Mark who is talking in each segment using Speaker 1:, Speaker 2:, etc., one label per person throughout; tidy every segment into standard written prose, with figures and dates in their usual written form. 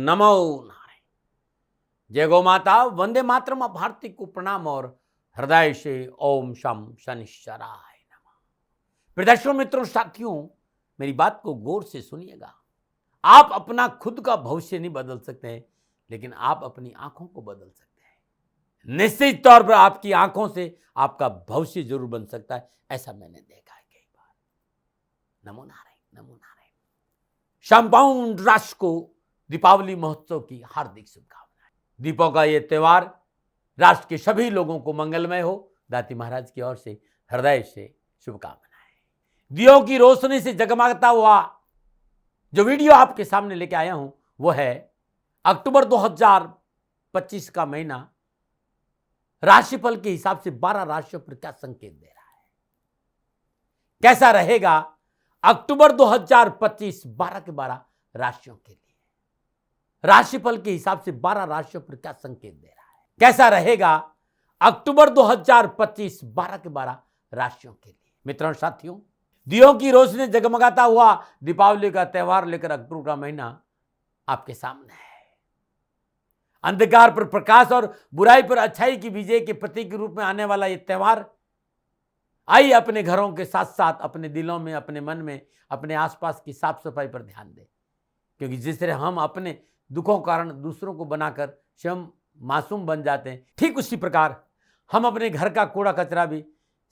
Speaker 1: नमो नारायण। जय गौ माता, वंदे मातरम, भारती को प्रणाम और हृदय से ओम शम शनिश्चराय नमः। प्रदर्शकों, मित्रों, साथियों, मेरी बात को गौर से सुनिएगा। आप अपना खुद का भविष्य नहीं बदल सकते हैं, लेकिन आप अपनी आंखों को बदल सकते हैं। निश्चित तौर पर आपकी आंखों से आपका भविष्य जरूर बन सकता है, ऐसा मैंने देखा है कई बार। नमो नारायण, नमो नारायण। संपूर्ण राष्ट्र को दीपावली महोत्सव की हार्दिक शुभकामनाएं। दीपों का ये त्योहार राष्ट्र के सभी लोगों को मंगलमय हो, दाती महाराज की ओर से हृदय से शुभकामनाएं। दियों की रोशनी से जगमगाता हुआ जो वीडियो आपके सामने लेके आया हूं, वो है अक्टूबर 2025 का महीना राशिफल के हिसाब से 12 राशियों पर क्या संकेत दे रहा है, कैसा रहेगा अक्टूबर 2025 12 के 12 राशियों के लिए। राशिफल के हिसाब से 12 राशियों पर क्या संकेत दे रहा है, कैसा रहेगा अक्टूबर 2025 12 के 12 राशियों के लिए। मित्रों, साथियों, दियों की रोशनी जगमगाता हुआ दीपावली का त्योहार लेकर अक्टूबर का महीना आपके सामने है। अंधकार पर प्रकाश और बुराई पर अच्छाई की विजय के प्रतीक के रूप में आने वाला यह त्योहार, आइए अपने घरों के साथ साथ अपने दिलों में, अपने मन में, अपने आसपास की साफ सफाई पर ध्यान दें। क्योंकि जिस तरह हम अपने दुखों के कारण दूसरों को बनाकर स्वयं मासूम बन जाते हैं, ठीक उसी प्रकार हम अपने घर का कूड़ा कचरा भी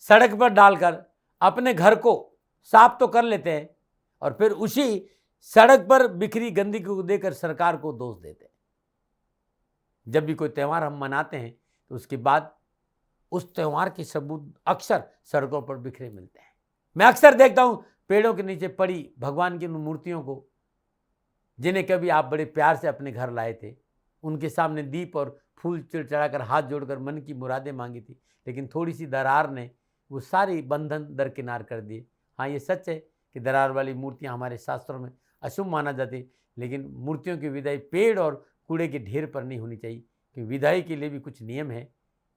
Speaker 1: सड़क पर डालकर अपने घर को साफ तो कर लेते हैं और फिर उसी सड़क पर बिखरी गंदगी को देकर सरकार को दोष देते हैं। जब भी कोई त्यौहार हम मनाते हैं तो उसके बाद उस त्यौहार के सबूत अक्सर सड़कों पर बिखरे मिलते हैं। मैं अक्सर देखता हूं पेड़ों के नीचे पड़ी भगवान की मूर्तियों को, जिन्हें कभी आप बड़े प्यार से अपने घर लाए थे, उनके सामने दीप और फूल चढ़ाकर हाथ जोड़कर मन की मुरादें मांगी थी, लेकिन थोड़ी सी दरार ने वो सारी बंधन दरकिनार कर दिए। हाँ, ये सच है कि दरार वाली मूर्तियां हमारे शास्त्रों में अशुभ माना जाती, लेकिन मूर्तियों की विदाई पेड़ और कूड़े के ढेर पर नहीं होनी चाहिए, क्योंकि विदाई के लिए भी कुछ नियम है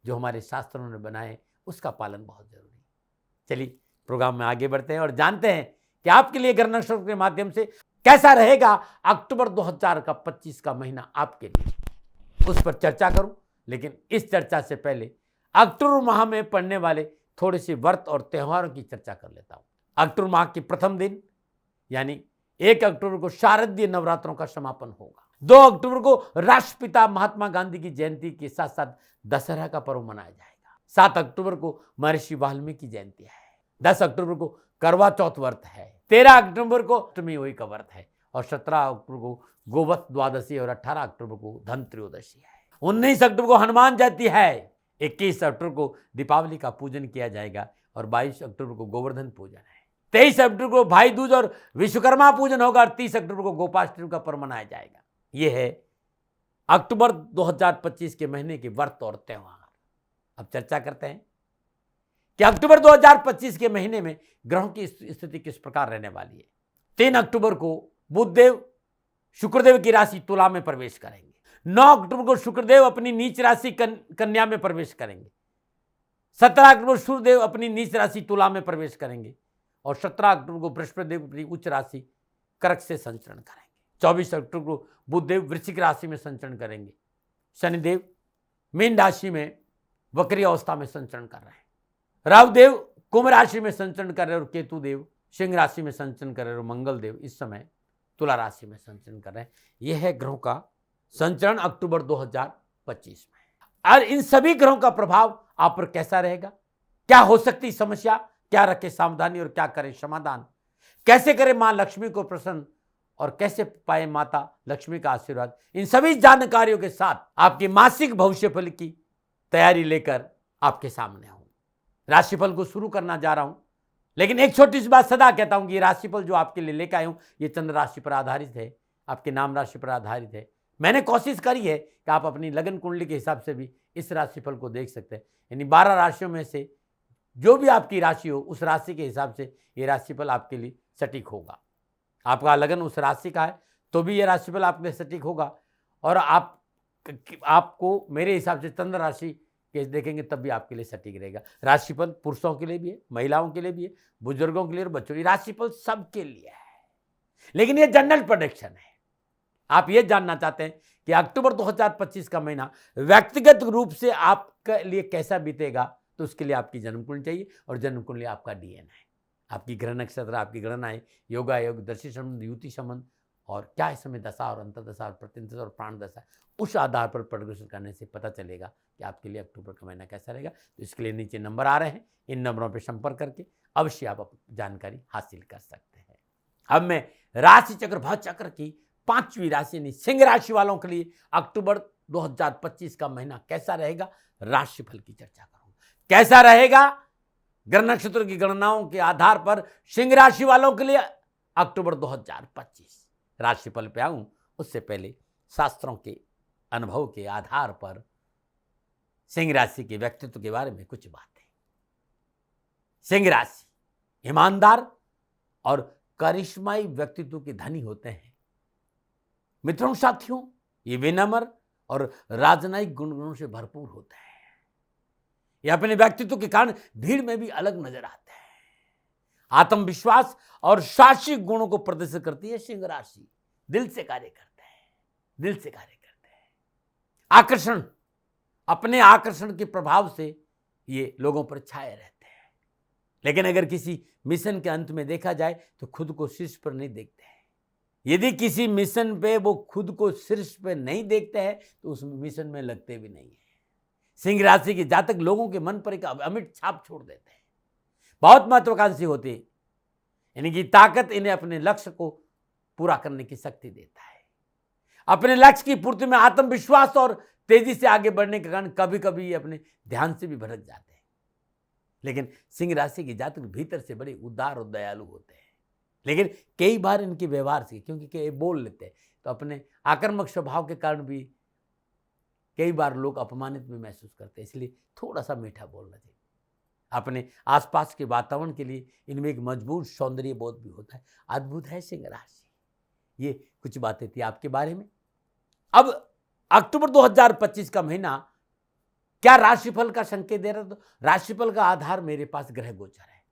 Speaker 1: जो हमारे शास्त्रों ने बनाए, उसका पालन बहुत जरूरी है। चलिए प्रोग्राम में आगे बढ़ते हैं और जानते हैं कि आपके लिए ग्रह नक्षत्र के माध्यम से कैसा रहेगा अक्टूबर 2025 का महीना आपके लिए, उस पर चर्चा करूं। लेकिन इस चर्चा से पहले अक्टूबर माह में पड़ने वाले थोड़े से व्रत और त्योहारों की चर्चा कर लेता हूं। अक्टूबर माह के प्रथम दिन यानी 1 अक्टूबर को शारदीय नवरात्रों का समापन होगा। 2 अक्टूबर को राष्ट्रपिता महात्मा गांधी की जयंती के साथ साथ दशहरा का पर्व मनाया जाएगा। 7 अक्टूबर को महर्षि वाल्मीकि जयंती है। 10 अक्टूबर को करवा चौथ व्रत है। 13 अक्टूबर को अष्टमी होली का व्रत है और 17 अक्टूबर को गोवत्स द्वादशी और 18 अक्टूबर को धन त्रयोदशी है। 19 अक्टूबर को हनुमान जयंती है। 21 अक्टूबर को दीपावली का पूजन किया जाएगा और 22 अक्टूबर को गोवर्धन पूजन है। 23 अक्टूबर को भाई दूज और विश्वकर्मा पूजन होगा और 30 अक्टूबर को गोपाष्टमी का पर्व मनाया जाएगा। यह है अक्टूबर 2025 के महीने के व्रत और त्योहार। अब चर्चा करते हैं कि अक्टूबर 2025 के महीने में ग्रहों की स्थिति किस प्रकार रहने वाली है। 3 अक्टूबर को बुधदेव शुक्रदेव की राशि तुला में प्रवेश करेंगे। 9 अक्टूबर को शुक्रदेव अपनी नीच राशि कन्या में प्रवेश करेंगे। 17 अक्टूबर सूर्यदेव अपनी नीच राशि तुला में प्रवेश करेंगे और 17 अक्टूबर को बृहस्पति देव अपनी उच्च राशि कर्क से संचरण करेंगे। 24 अक्टूबर को बुधदेव वृश्चिक राशि में संचरण करेंगे। शनिदेव मीन राशि में वक्री अवस्था में संचरण कर रहे हैं। राहुदेव कुंभ राशि में संचरण कर रहे हैं और केतु देव सिंह राशि में संचरण कर रहे हैं और मंगल देव इस समय तुला राशि में संचरण कर रहे हैं। यह है ग्रहों का संचरण अक्टूबर 2025 में। और इन सभी ग्रहों का प्रभाव आप पर कैसा रहेगा, क्या हो सकती समस्या, क्या रखे सावधानी और क्या करें समाधान, कैसे करें मां लक्ष्मी को प्रसन्न और कैसे पाए माता लक्ष्मी का आशीर्वाद, इन सभी जानकारियों के साथ आपकी मासिक भविष्यफल की तैयारी लेकर आपके सामने हूं। राशिफल को शुरू करना जा रहा हूं, लेकिन एक छोटी सी बात सदा कहता हूं कि ये राशिफल जो आपके लिए लेकर आया हूं, ये चंद्र राशि पर आधारित है, आपके नाम राशि पर आधारित है। मैंने कोशिश करी है कि आप अपनी लगन कुंडली के हिसाब से भी इस राशिफल को देख सकते हैं। यानी 12 राशियों में से जो भी आपकी राशि हो, उस राशि के हिसाब से ये राशिफल आपके लिए सटीक होगा। आपका लगन उस राशि का है तो भी ये राशिफल आपके लिए सटीक होगा, और आपको मेरे हिसाब से चंद्र राशि के देखेंगे तब भी आपके लिए सटीक रहेगा। राशिफल पुरुषों के लिए भी है, महिलाओं के लिए भी है, बुजुर्गों के लिए और बच्चों के लिए। राशिफल सबके लिए है, लेकिन ये जनरल प्रेडिक्शन है। आप ये जानना चाहते हैं कि अक्टूबर 2025 का महीना व्यक्तिगत रूप से आपके लिए कैसा बीतेगा, तो उसके लिए आपकी जन्म कुंडली चाहिए और जन्म कुंडली आपका डीएनए है, आपकी ग्रह नक्षत्र, आपकी गणनाएं, योगा योग, दृष्टि संबंध, युति संबंध और क्या इस समय दशा और अंतर्दशा और प्रतिदशा और प्राण दशा, उस आधार पर प्रोग्रेशन करने से पता चलेगा कि आपके लिए अक्टूबर का महीना कैसा रहेगा। तो इसके लिए नीचे नंबर आ रहे हैं, इन नंबरों पर संपर्क करके अवश्य आप जानकारी हासिल कर सकते हैं। अब मैं राशि चक्र भाव चक्र की 5वीं राशि यानी सिंह राशि वालों के लिए अक्टूबर 2025 का महीना कैसा रहेगा, राशिफल की चर्चा करूंगा। कैसा रहेगा ग्रह नक्षत्र की गणनाओं के आधार पर सिंह राशि वालों के लिए अक्टूबर 2025 राशिफल पे आऊं, उससे पहले शास्त्रों के अनुभव के आधार पर सिंह राशि के व्यक्तित्व के बारे में कुछ बातें। सिंह राशि ईमानदार और करिश्माई व्यक्तित्व के धनी होते हैं। मित्रों साथियों, ये विनम्र और राजनयिक गुणों से भरपूर होते हैं। ये अपने व्यक्तित्व के कारण भीड़ में भी अलग नजर आते हैं। आत्मविश्वास और साहसिक गुणों को प्रदर्शित करती है सिंह राशि। दिल से कार्य करते हैं, दिल से कार्य करते हैं। आकर्षण, अपने आकर्षण के प्रभाव से ये लोगों पर छाए रहते हैं। लेकिन अगर किसी मिशन के अंत में देखा जाए तो खुद को शीर्ष पर नहीं देखते हैं। यदि किसी मिशन पे वो खुद को शीर्ष पे नहीं देखते हैं तो उस मिशन में लगते भी नहीं है। सिंह राशि के जातक लोगों के मन पर एक अमिट छाप छोड़ देते हैं। बहुत महत्वाकांक्षी होते हैं, यानी कि ताकत इन्हें अपने लक्ष्य को पूरा करने की शक्ति देता है। अपने लक्ष्य की पूर्ति में आत्मविश्वास और तेजी से आगे बढ़ने के कारण कभी कभी ये अपने ध्यान से भी भटक जाते हैं। लेकिन सिंह राशि के जातक भीतर से बड़े उदार और दयालु होते हैं। लेकिन कई बार इनके व्यवहार से, क्योंकि ये बोल लेते हैं, तो अपने आक्रामक स्वभाव के कारण भी कई बार लोग अपमानित भी महसूस करते हैं। इसलिए थोड़ा सा मीठा बोलना चाहिए। अपने आसपास के वातावरण के लिए इनमें एक मजबूत सौंदर्य बोध भी होता है। अद्भुत है सिंह राशि। ये कुछ बातें थी आपके बारे में। अब अक्टूबर 2025 का महीना क्या राशिफल का संकेत दे रहा है, तो राशिफल का आधार मेरे पास ग्रह गोचर है।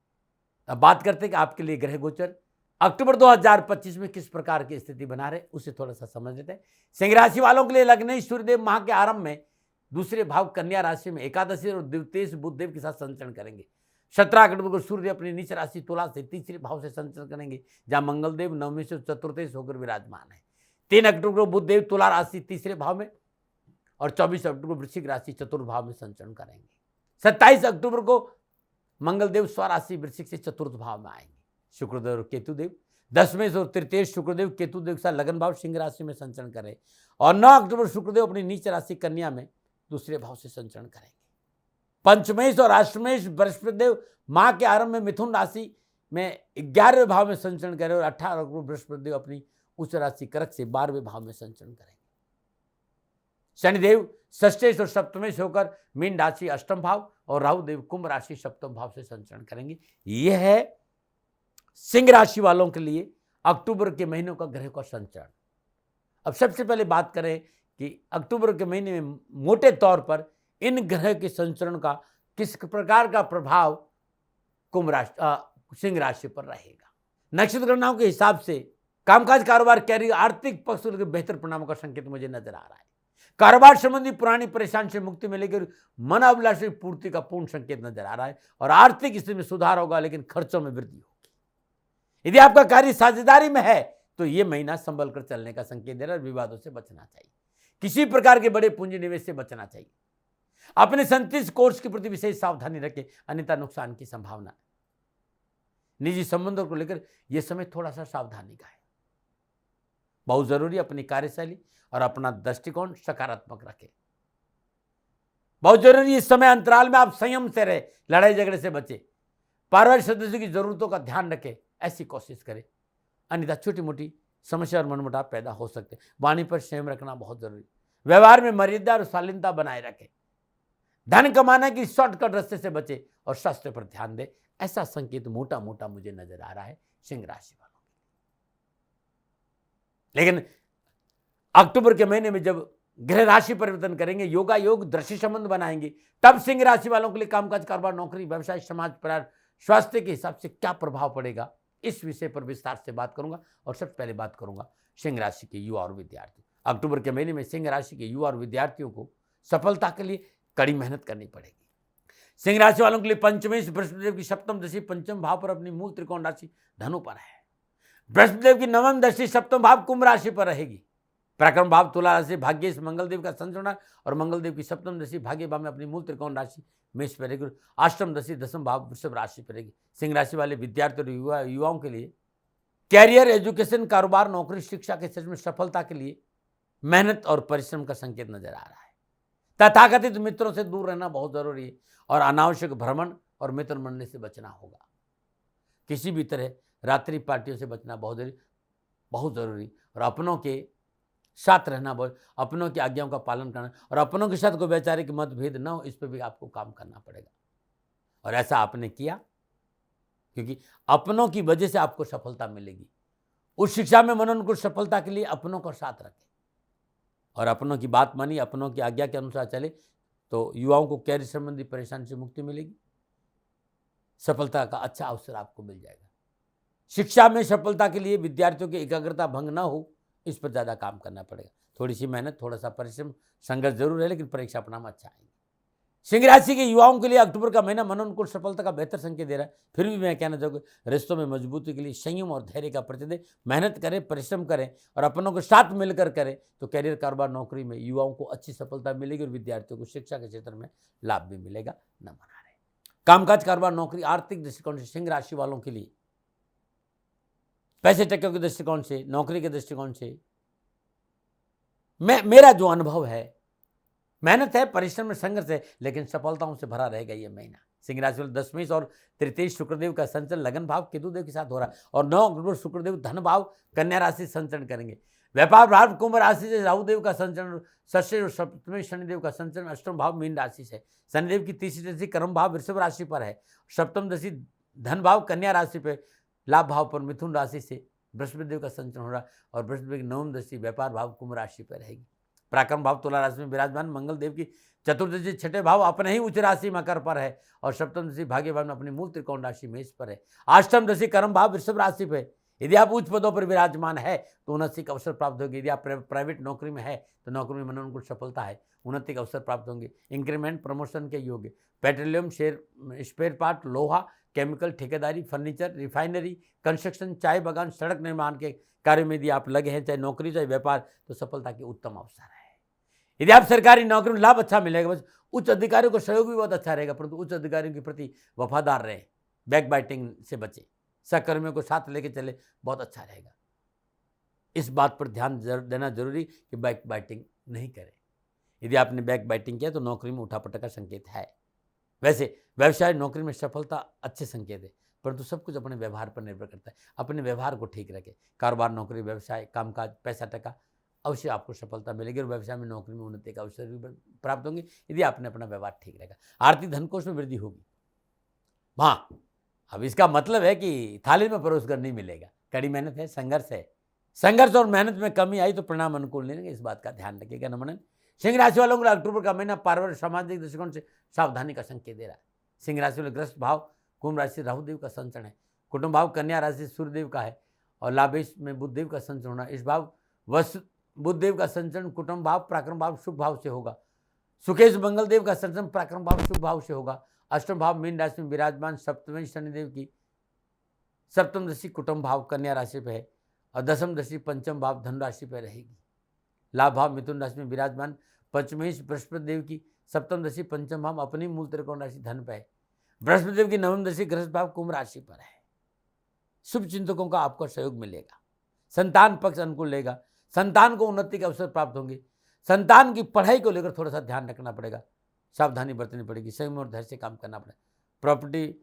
Speaker 1: अब बात करते हैं कि आपके लिए ग्रह गोचर अक्टूबर 2025 में किस प्रकार की स्थिति बना रहे, उसे थोड़ा सा समझ लेते हैं। सिंह राशि वालों के लिए लग्न सूर्यदेव माह के आरंभ में दूसरे भाव कन्या राशि में एकादशी और द्वितीय बुधदेव के साथ संचरण करेंगे। 17 अक्टूबर को सूर्य अपनी नीच राशि तुला से तीसरे भाव से संचरण करेंगे, जहां मंगलदेव नवमी से चतुर्थ होकर विराजमान है। 3 अक्टूबर को बुधदेव तुला राशि तीसरे भाव में और 24 अक्टूबर को वृश्चिक राशि चतुर्थ भाव में संचरण करेंगे। 27 अक्टूबर को मंगलदेव स्वराशि वृश्चिक से चतुर्थ भाव में आएंगे। शुक्रदेव और केतुदेव 10वें और तृतीय शुक्रदेव केतुदेव के साथ लगन भाव सिंह राशि में संचरण करें और 9 अक्टूबर शुक्रदेव अपनी नीच राशि कन्या में दूसरे भाव से संचरण करेंगे। पंचमेश और अष्टमेश बृहस्पतिदेव माह के आरंभ में मिथुन राशि में 11वें भाव में संचरण करें और 18 अक्टूबर बृहस्पतिदेव अपनी उच्च राशि कर्क से 12वें भाव में संचरण करेंगे। शनिदेव षष्ठेश और सप्तमेश होकर मीन राशि अष्टम भाव और राहुदेव कुंभ राशि सप्तम भाव से संचरण करेंगे। यह है सिंह राशि वालों के लिए अक्टूबर के महीनों का ग्रह का संचरण। अब सबसे पहले बात करें कि अक्टूबर के महीने में मोटे तौर पर इन ग्रह के संचरण का किस प्रकार का प्रभाव कुंभ राशि सिंह राशि पर रहेगा। नक्षत्र गणनाओं के हिसाब से कामकाज, कारोबार, कैरियर, आर्थिक पक्ष के बेहतर परिणामों का संकेत मुझे नजर आ रहा है। कारोबार संबंधी पुरानी परेशानी से मुक्ति मिलेगी और मन अभिलाषी पूर्ति का पूर्ण संकेत नजर आ रहा है और आर्थिक स्थिति में सुधार होगा, लेकिन खर्चों में वृद्धि होगी। यदि आपका कार्य साझेदारी में है तो यह महीना संभल कर चलने का संकेत दे रहा है। विवादों से बचना चाहिए, किसी प्रकार के बड़े पूंजी निवेश से बचना चाहिए। अपने संतुष्ट कोर्स के प्रति विशेष सावधानी रखें, अन्यथा नुकसान की संभावना है। निजी संबंधों को लेकर यह समय थोड़ा सा सावधानी का है। बहुत जरूरी अपनी कार्यशैली और अपना दृष्टिकोण सकारात्मक रखें। बहुत जरूरी इस समय अंतराल में आप संयम से रहे, लड़ाई झगड़े से बचे, पारिवारिक सदस्यों की जरूरतों का ध्यान रखें, ऐसी कोशिश करें, अन्यथा छोटी मोटी समस्या और मनमुटाव पैदा हो सकते हैं। वाणी पर संयम रखना बहुत जरूरी। व्यवहार में मर्यादा और शालीनता बनाए रखें। धन कमाने की शॉर्टकट रास्ते से बचे और स्वास्थ्य पर ध्यान दें। ऐसा संकेत मोटा मोटा मुझे नजर आ रहा है सिंह राशि वालों। लेकिन अक्टूबर के महीने में जब ग्रह राशि परिवर्तन करेंगे, योगा योग दृष्टि संबंध बनाएंगे, तब सिंह राशि वालों के लिए कामकाज, कारोबार, नौकरी, व्यवसाय, समाज, परिवार, स्वास्थ्य के हिसाब से क्या प्रभाव पड़ेगा, इस विषय पर विस्तार से बात करूंगा। और सबसे पहले बात करूंगा सिंह राशि के युवा और विद्यार्थी। अक्टूबर के महीने में सिंह राशि के युवा और विद्यार्थियों को सफलता के लिए कड़ी मेहनत करनी पड़ेगी। सिंह राशि वालों के लिए पंचमी बृहस्पति देव की सप्तम दशा पंचम भाव पर अपनी मूल त्रिकोण राशि धनु पर है। बृहस्पति देव की नवम दशा सप्तम भाव कुंभ राशि पर रहेगी। पराक्रम भाव तुला राशि भाग्य इस मंगल देव का संचरण और मंगल देव की सप्तम दशा भाग्य भाव में अपनी मूल त्रिकोण राशि मेष पर रहेगी। अष्टम दशा दसम भाव वृषभ राशि पर रहेगी। सिंह राशि वाले विद्यार्थी और युवाओं के लिए कैरियर, एजुकेशन, कारोबार, नौकरी, शिक्षा के क्षेत्र में सफलता के लिए मेहनत और परिश्रम का संकेत नजर आ रहा है। तथाकथित मित्रों से दूर रहना बहुत जरूरी है और अनावश्यक भ्रमण और मित्र मंडली से बचना होगा। किसी भी तरह रात्रि पार्टियों से बचना बहुत जरूरी और अपनों के साथ रहना बहुत, अपनों की आज्ञाओं का पालन करना और अपनों के साथ कोई वैचारिक मतभेद न हो, इस पर भी आपको काम करना पड़ेगा। और ऐसा आपने किया क्योंकि अपनों की वजह से आपको सफलता मिलेगी। उस शिक्षा में मनोनुकूल सफलता के लिए अपनों को साथ रखें और अपनों की बात मानी, अपनों की आज्ञा के अनुसार चले तो युवाओं को कैरियर संबंधी परेशानी से मुक्ति मिलेगी। सफलता का अच्छा अवसर आपको मिल जाएगा। शिक्षा में सफलता के लिए विद्यार्थियों की एकाग्रता भंग न हो, इस पर ज़्यादा काम करना पड़ेगा। थोड़ी सी मेहनत, थोड़ा सा परिश्रम, संघर्ष जरूर है, लेकिन परीक्षा परिणाम अच्छा आएंगे। सिंह राशि के युवाओं के लिए अक्टूबर का महीना मनोनुकूल सफलता का बेहतर संकेत दे रहा है। फिर भी मैं कहना चाहूँगा, रिश्तों में मजबूती के लिए संयम और धैर्य का परिचय दें, मेहनत करें, परिश्रम करें और अपनों के साथ मिलकर करें तो कैरियर, कारोबार, नौकरी में युवाओं को अच्छी सफलता मिलेगी और विद्यार्थियों को शिक्षा के क्षेत्र में लाभ भी मिलेगा। न मना रहे कामकाज, कारोबार, नौकरी, आर्थिक दृष्टिकोण से सिंह राशि वालों के लिए पैसे टक्कों के दृष्टिकोण से, नौकरी के दृष्टिकोण से मेरा जो अनुभव है, मेहनत है, परिश्रम में संघर्ष है, लेकिन सफलताओं से भरा रहेगा ये महीना। सिंह राशि वाले दशमेश और तृतीय शुक्रदेव का संचलन लगन भाव केतुदेव के साथ हो रहा है और 9 अक्टूबर शुक्रदेव धन भाव कन्या राशि संचरण करेंगे। व्यापार भाव कुंभ राशि से राहुदेव का संचरण, षष्ठ और सप्तमी शनिदेव का संचरण अष्टम भाव मीन राशि से, शनिदेव की तीसरी दशा कर्म भाव वृषभ राशि पर है, सप्तम दशा धन भाव कन्या राशि पर, लाभ भाव पर मिथुन राशि से बृहस्पति देव का संचरण हो रहा है और बृहस्पति की नवम दशा व्यापार भाव कुंभ राशि पर रहेगी। पराक्रम भाव तुला राशि में विराजमान मंगल देव की चतुर्दशी छठे भाव अपने ही उच्च राशि मकर पर है और सप्तम दशा भाग्य भाव में अपनी मूल त्रिकोण राशि मेष पर है। अष्टम दशा कर्म भाव वृषभ राशि पे। यदि आप उच्च पदों पर विराजमान है तो उन्नति का अवसर प्राप्त होगी। यदि आप प्राइवेट नौकरी में है तो नौकरी में मनोनुकूल सफलता है, उन्नति का अवसर प्राप्त होंगे। इंक्रीमेंट, प्रमोशन के योग। पेट्रोलियम, स्पेयर पार्ट, लोहा, केमिकल, ठेकेदारी, फर्नीचर, रिफाइनरी, कंस्ट्रक्शन, चाय बागान, सड़क निर्माण के कार्य में यदि आप लगे हैं, चाहे नौकरी चाहे व्यापार, तो सफलता के उत्तम अवसर है। यदि आप सरकारी नौकरी में लाभ अच्छा मिलेगा, बस उच्च अधिकारियों को सहयोग भी बहुत अच्छा रहेगा, परंतु उच्च अधिकारियों के प्रति वफादार रहे, बैक बाइटिंग से बचे, सहकर्मियों को साथ लेके चले, बहुत अच्छा रहेगा। इस बात पर ध्यान देना जरूरी कि बैक बाइटिंग नहीं करें। यदि आपने बैक बाइटिंग किया तो नौकरी में उठापटक का संकेत है। वैसे व्यवसाय, नौकरी में सफलता अच्छे संकेत है, परंतु सब कुछ अपने व्यवहार पर निर्भर करता है। अपने व्यवहार को ठीक रखें। कारोबार, नौकरी, व्यवसाय, कामकाज, पैसा टका, अवश्य आपको सफलता मिलेगी और व्यवसाय में, नौकरी में उन्नति का अवसर भी प्राप्त होंगे यदि आपने अपना व्यवहार ठीक रखा। आर्थिक धनकोष में वृद्धि होगी। हाँ, अब इसका मतलब है कि थाली में परोस कर नहीं मिलेगा। कड़ी मेहनत है, संघर्ष है। संघर्ष और मेहनत में कमी आई तो परिणाम अनुकूल नहीं रहेंगे, इस बात का ध्यान रखिएगा। नमन। सिंह राशि वालों को अक्टूबर का महीना पारिवारिक, सामाजिक दृष्टिकोण से सावधानी का संकेत दे रहा है। सिंह राशि वाले ग्रस्त भाव कुंभ राशि राहुदेव का संचरण है। कुटुंब भाव कन्या राशि सूर्यदेव का है और लाभेश में बुधदेव का संचरण होना। इस भाव बुधदेव का संचरण कुटुंब भाव, पराक्रम भाव, शुभ भाव से होगा। सुकेश मंगल देव का संचरण पराक्रम भाव, शुभ भाव से होगा। अष्टम भाव मीन राशि में विराजमान सप्तमी शनिदेव की सप्तम दशा कुटुंब भाव कन्या राशि पे है और दसम दशा पंचम भाव धन राशि पर रहेगी। लाभ भाव मिथुन राशि में विराजमान पंचमेश बृहस्पति देव की सप्तम दशा पंचम भाव अपनी मूल त्रिकोण राशि धन पे है। बृहस्पति देव की नवम दशा गृहस्थ भाव कुंभ राशि पर है। शुभ चिंतकों का आपको सहयोग मिलेगा। संतान पक्ष अनुकूल लेगा। संतान को उन्नति के अवसर प्राप्त होंगे। संतान की पढ़ाई को लेकर थोड़ा सा ध्यान रखना पड़ेगा, सावधानी बरतनी पड़ेगी, संयम और धैर्य से काम करना पड़ेगा। प्रॉपर्टी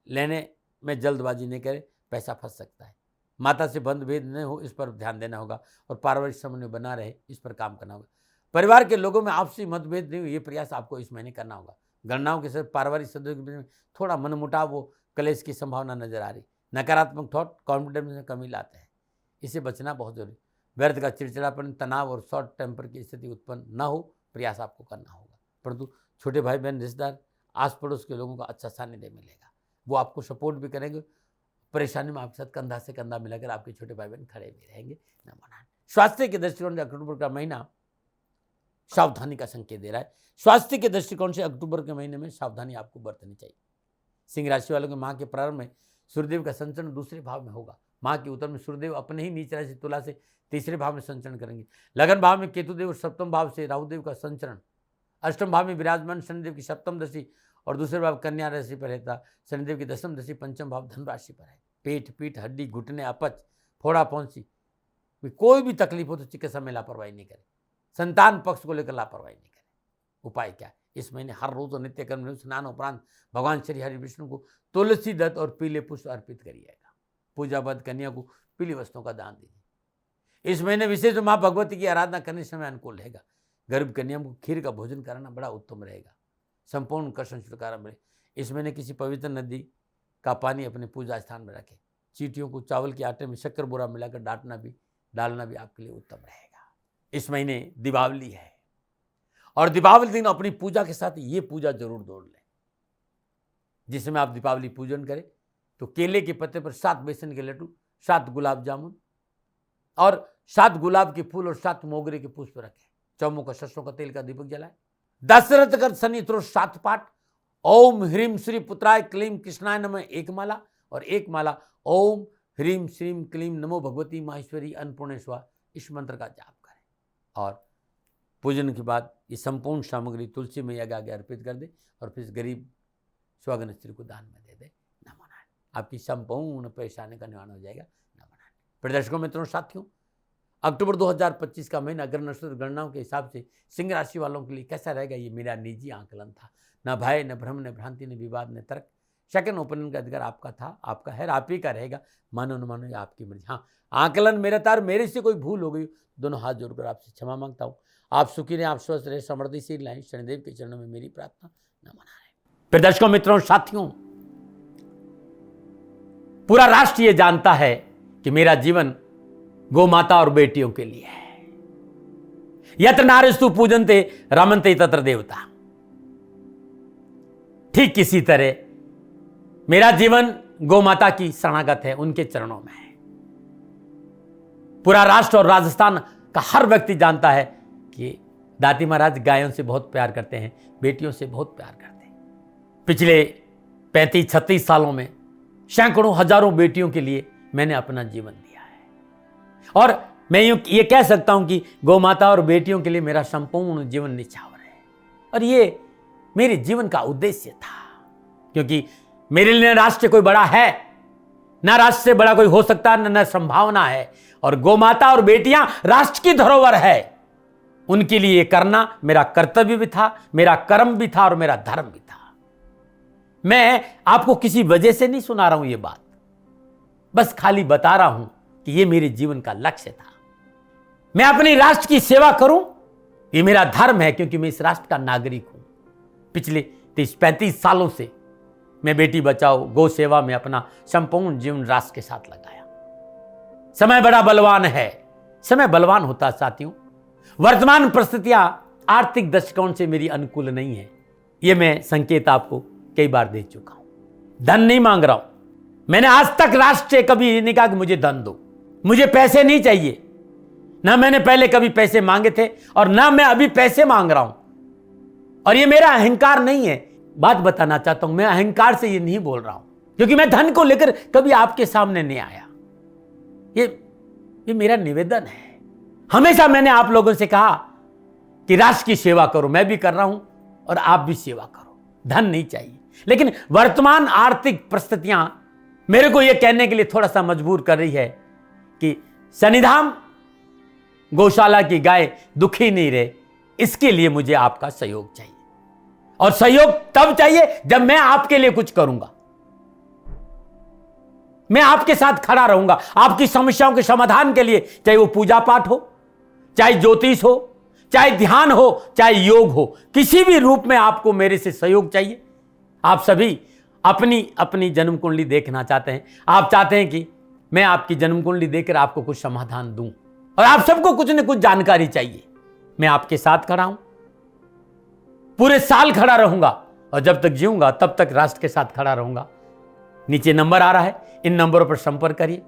Speaker 1: लेने में जल्दबाजी नहीं करें, पैसा फंस सकता है। माता से बंध भेद न हो, इस पर ध्यान देना होगा और पारिवारिक समन्वय बना रहे, इस पर काम करना होगा। परिवार के लोगों में आपसी मतभेद नहीं हो, ये प्रयास आपको इस महीने करना होगा। गणनाओं के साथ पारिवारिक सदस्यों के बीच में थोड़ा मनमुटाव, वो क्लेश की संभावना नजर आ रही। नकारात्मक थॉट कॉन्फिडेंस में कमी लाते हैं, इससे बचना बहुत जरूरी। व्यर्थ का चिड़चिड़ापन, तनाव और शॉर्ट टेम्पर की स्थिति उत्पन्न न हो, प्रयास आपको करना होगा। परंतु छोटे भाई बहन, रिश्तेदार, आस पड़ोस के लोगों का अच्छा सानिध्य मिलेगा, वो आपको सपोर्ट भी करेंगे, परेशानी में आपके साथ कंधा से कंधा मिलाकर आपके छोटे भाई बहन खड़े भी रहेंगे। नमो नारायण। स्वास्थ्य के दृष्टिकोण से अक्टूबर का महीना सावधानी का संकेत दे रहा है। स्वास्थ्य के दृष्टिकोण से अक्टूबर के महीने में सावधानी आपको बरतनी चाहिए। सिंह राशि वालों के माह के प्रारंभ में सूर्यदेव का संचरण दूसरे भाव में होगा। माह के उत्तर में सूर्यदेव अपने ही नीच राशि तुला से तीसरे भाव में संचरण करेंगे। लगन भाव में केतुदेव और सप्तम भाव से राहुदेव का संचरण, अष्टम भाव में विराजमान शनिदेव की सप्तम दशा और दूसरे भाव कन्या राशि पर रहता, शनिदेव की दशम दशा पंचम भाव धन राशि पर है। पेट, पीठ, हड्डी, घुटने, अपच, फोड़ा, पौंसी, कोई भी तकलीफ हो तो चिकित्सा में लापरवाही नहीं करें। संतान पक्ष को लेकर लापरवाही नहीं करें। उपाय क्या? इस महीने हर रोज नित्य कर्म में स्नान उपरांत भगवान श्री हरि विष्णु को तुलसी दत्त और पीले पुष्प अर्पित करिएगा। पूजाबद्ध कन्या को पीली वस्तुओं का दान दीजिए। इस महीने विशेष माँ भगवती की आराधना करने समय अनुकूल रहेगा। गर्भ कन्या को खीर का भोजन कराना बड़ा उत्तम रहेगा। संपूर्ण कर्षण छुटकारा मिले। इस महीने किसी पवित्र नदी का पानी अपने पूजा स्थान में रखें। चींटियों को चावल के आटे में शक्कर बोरा मिलाकर डालना भी आपके लिए उत्तम रहेगा। इस महीने दीपावली है और दीपावली दिन अपनी पूजा के साथ ये पूजा जरूर जोड़ लें। जिसमें आप दीपावली पूजन करें तो केले के पत्ते पर 7 बेसन के लड्डू, 7 गुलाब जामुन और 7 गुलाब के फूल और 7 मोगरे के पुष्प रखें। चौमुख का सरसों का तेल का दीपक जलाएं। दशरथ कर शनि स्तोत्र 7 पाठ, ओम ह्रीम श्री पुत्राय क्लीम कृष्णाय नमः 1 माला और 1 माला ओम ह्रीम श्रीम क्लीम नमो भगवती माहेश्वरी अन्नपूर्णेश्वर, इस मंत्र का जाप करें। और पूजन के बाद ये संपूर्ण सामग्री तुलसी मैया के आगे अर्पित कर दे और फिर गरीब स्वगन स्त्री को दान में दे दे। नमो नारायण। आपकी संपूर्ण परेशानी का निवारण हो जाएगा। नमो नारायण। प्रदर्शकों, मित्रों, साथियों, अक्टूबर 2025 का महीना ग्रह नक्षत्र गणनाओं के हिसाब से सिंह राशि वालों के लिए कैसा रहेगा, ये मेरा निजी आकलन था। न भय, न भ्रम, न भ्रांति, न विवाद, न तर्क। सेकंड ओपिनियन का अधिकार आपका था, आपका है, आप ही का रहेगा। मानो न मानो, ये आपकी मर्जी। हाँ, आकलन मेरा था और मेरे से कोई भूल हो गई, दोनों हाथ जोड़कर आपसे क्षमा मांगता हूँ। आप सुखी रहें, आप स्वस्थ रहे, समृद्धिशील रहें, शनिदेव के चरणों में मेरी प्रार्थना। नमो नारायण। फिर दर्शकों, मित्रों, साथियों, पूरा राष्ट्र ये जानता है कि मेरा जीवन गौ माता और बेटियों के लिए है। यत्र नारीस्तु पूजन्ते रमन्ते तत्र देवता। ठीक किसी तरह मेरा जीवन गौ माता की शरणागत है, उनके चरणों में है। पूरा राष्ट्र और राजस्थान का हर व्यक्ति जानता है कि दाती महाराज गायों से बहुत प्यार करते हैं, बेटियों से बहुत प्यार करते हैं। पिछले 35-36 सालों में सैकड़ों हजारों बेटियों के लिए मैंने अपना जीवन दिया है और मैं ये कह सकता हूं कि गौ माता और बेटियों के लिए मेरा संपूर्ण जीवन निछावर है। और ये मेरे जीवन का उद्देश्य था, क्योंकि मेरे लिए राष्ट्र कोई बड़ा है, ना राष्ट्र से बड़ा कोई हो सकता है, न संभावना है। और गौ माता और बेटियां राष्ट्र की धरोहर है। उनके लिए करना मेरा कर्तव्य भी था, मेरा कर्म भी था और मेरा धर्म भी था। मैं आपको किसी वजह से नहीं सुना रहा हूं ये बात, बस खाली बता रहा हूं कि ये मेरे जीवन का लक्ष्य था। मैं अपने राष्ट्र की सेवा करूं, ये मेरा धर्म है, क्योंकि मैं इस राष्ट्र का नागरिक हूं। पिछले 30-35 सालों से मैं बेटी बचाओ, गौ सेवा में अपना संपूर्ण जीवन राष्ट्र के साथ लगाया। समय बड़ा बलवान है, समय बलवान होता है साथियों। वर्तमान परिस्थितियां आर्थिक दृष्टिकोण से मेरी अनुकूल नहीं है, यह मैं संकेत आपको कई बार दे चुका हूं। धन नहीं मांग रहा हूं। मैंने आज तक राष्ट्र से कभी ये नहीं कहा कि मुझे धन दो, मुझे पैसे नहीं चाहिए। ना मैंने पहले कभी पैसे मांगे थे और ना मैं अभी पैसे मांग रहा हूं। और ये मेरा अहंकार नहीं है। बात बताना चाहता हूं, मैं अहंकार से ये नहीं बोल रहा हूं, क्योंकि मैं धन को लेकर कभी आपके सामने नहीं आया। ये मेरा निवेदन है। हमेशा मैंने आप लोगों से कहा कि राष्ट्र की सेवा करो, मैं भी कर रहा हूं और आप भी सेवा करो। धन नहीं चाहिए, लेकिन वर्तमान आर्थिक परिस्थितियां मेरे को यह कहने के लिए थोड़ा सा मजबूर कर रही है कि शनिधाम गौशाला की गाय दुखी नहीं रहे, इसके लिए मुझे आपका सहयोग चाहिए। और सहयोग तब चाहिए जब मैं आपके लिए कुछ करूंगा। मैं आपके साथ खड़ा रहूंगा, आपकी समस्याओं के समाधान के लिए, चाहे वो पूजा पाठ हो, चाहे ज्योतिष हो, चाहे ध्यान हो, चाहे योग हो, किसी भी रूप में आपको मेरे से सहयोग चाहिए। आप सभी अपनी अपनी जन्म कुंडली देखना चाहते हैं। आप चाहते हैं कि मैं आपकी जन्म कुंडली देखकर आपको कुछ समाधान दूं, और आप सबको कुछ न कुछ जानकारी चाहिए। मैं आपके साथ खड़ा हूं, पूरे साल खड़ा रहूंगा, और जब तक जीऊंगा तब तक राष्ट्र के साथ खड़ा रहूंगा। नीचे नंबर आ रहा है, इन नंबरों पर संपर्क करिए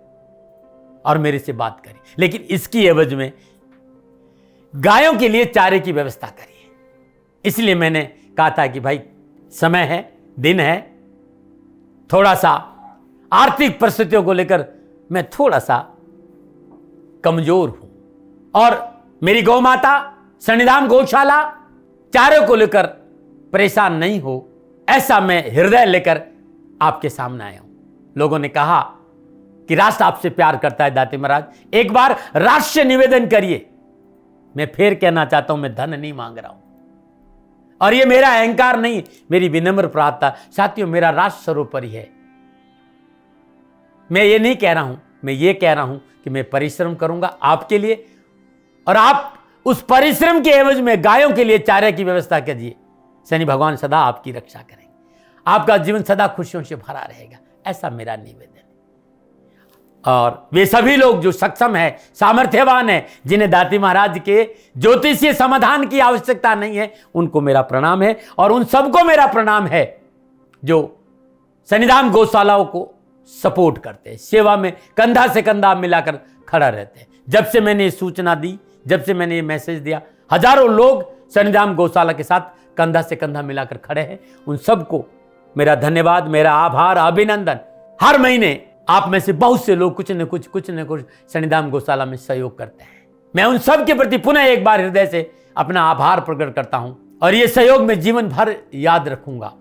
Speaker 1: और मेरे से बात करिए, लेकिन इसकी एवज में गायों के लिए चारे की व्यवस्था करिए। इसलिए मैंने कहा था कि भाई समय है, दिन है, थोड़ा सा आर्थिक परिस्थितियों को लेकर मैं थोड़ा सा कमजोर हूं और मेरी गौ माता सन्निधान गौशाला चारे को लेकर परेशान नहीं हो, ऐसा मैं हृदय लेकर आपके सामने आया हूं। लोगों ने कहा कि राष्ट्र आपसे प्यार करता है दाती महाराज, एक बार राष्ट्र से निवेदन करिए। मैं फिर कहना चाहता हूं, मैं धन नहीं मांग रहा हूं और ये मेरा अहंकार नहीं, मेरी विनम्र प्रार्थना। साथियों, मेरा राष्ट्र सर्वोपरि है। मैं ये नहीं कह रहा हूं, मैं ये कह रहा हूं कि मैं परिश्रम करूंगा आपके लिए और आप उस परिश्रम के एवज में गायों के लिए चारे की व्यवस्था कीजिए। शनि भगवान सदा आपकी रक्षा करेंगे, आपका जीवन सदा खुशियों से भरा रहेगा, ऐसा मेरा निवेदन है। और वे सभी लोग जो सक्षम है, सामर्थ्यवान है, जिन्हें दाती महाराज के ज्योतिषीय समाधान की आवश्यकता नहीं है, उनको मेरा प्रणाम है। और उन सबको मेरा प्रणाम है जो सन्निधान गौशालाओं को सपोर्ट करते हैं, सेवा में कंधा से कंधा मिलाकर खड़ा रहते हैं। जब से मैंने ये सूचना दी, जब से मैंने ये मैसेज दिया, हजारों लोग सन्निधान गौशाला के साथ कंधा से कंधा मिलाकर खड़े हैं। उन सबको मेरा धन्यवाद, मेरा आभार, अभिनंदन। हर महीने आप में से बहुत से लोग कुछ न कुछ सन्निधान गौशाला में सहयोग करते हैं। मैं उन सब के प्रति पुनः एक बार हृदय से अपना आभार प्रकट करता हूं और ये सहयोग मैं जीवन भर याद रखूंगा।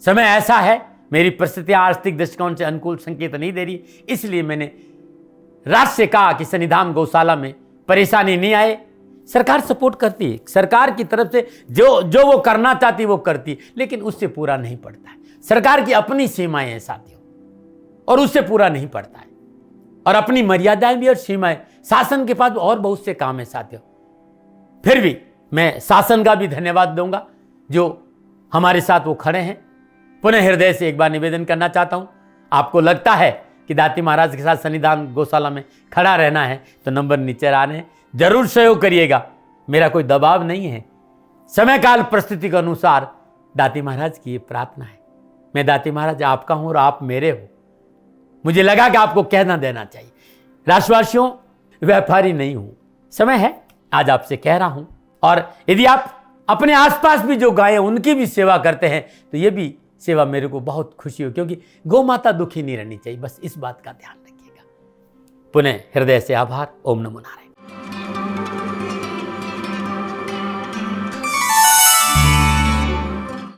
Speaker 1: समय ऐसा है, मेरी परिस्थितियां आर्थिक दृष्टिकोण से अनुकूल संकेत नहीं दे रही, इसलिए मैंने राष्ट्र से कहा कि सन्निधान गौशाला में परेशानी नहीं आए। सरकार सपोर्ट करती है, सरकार की तरफ से जो वो करना चाहती वो करती, लेकिन उससे पूरा नहीं पड़ता है। सरकार की अपनी सीमाएं हैं साथियों, और उससे पूरा नहीं पड़ता है, और अपनी मर्यादाएं भी और सीमाएं। शासन के पास और बहुत से काम है साथियों। फिर भी मैं शासन का भी धन्यवाद दूंगा जो हमारे साथ वो खड़े हैं। पुनः हृदय से एक बार निवेदन करना चाहता हूं, आपको लगता है कि दाती महाराज के साथ सन्निधान गौशाला में खड़ा रहना है तो नंबर नीचे आ रहे हैं, जरूर सहयोग करिएगा। मेरा कोई दबाव नहीं है, समय काल परिस्थिति के अनुसार दाती महाराज की ये प्रार्थना है। मैं दाती महाराज आपका हूं और आप मेरे हो, मुझे लगा कि आपको कहना देना चाहिए। राष्ट्रवासियों, व्यापारी नहीं हूं, समय है आज आपसे कह रहा हूं। और यदि आप अपने आसपास भी जो गायें उनकी भी सेवा करते हैं तो ये भी सेवा मेरे को बहुत खुशी हो, क्योंकि गौ माता दुखी नहीं रहनी चाहिए, बस इस बात का ध्यान रखिएगा। पुनः हृदय से आभार। ओम नमो नारायण।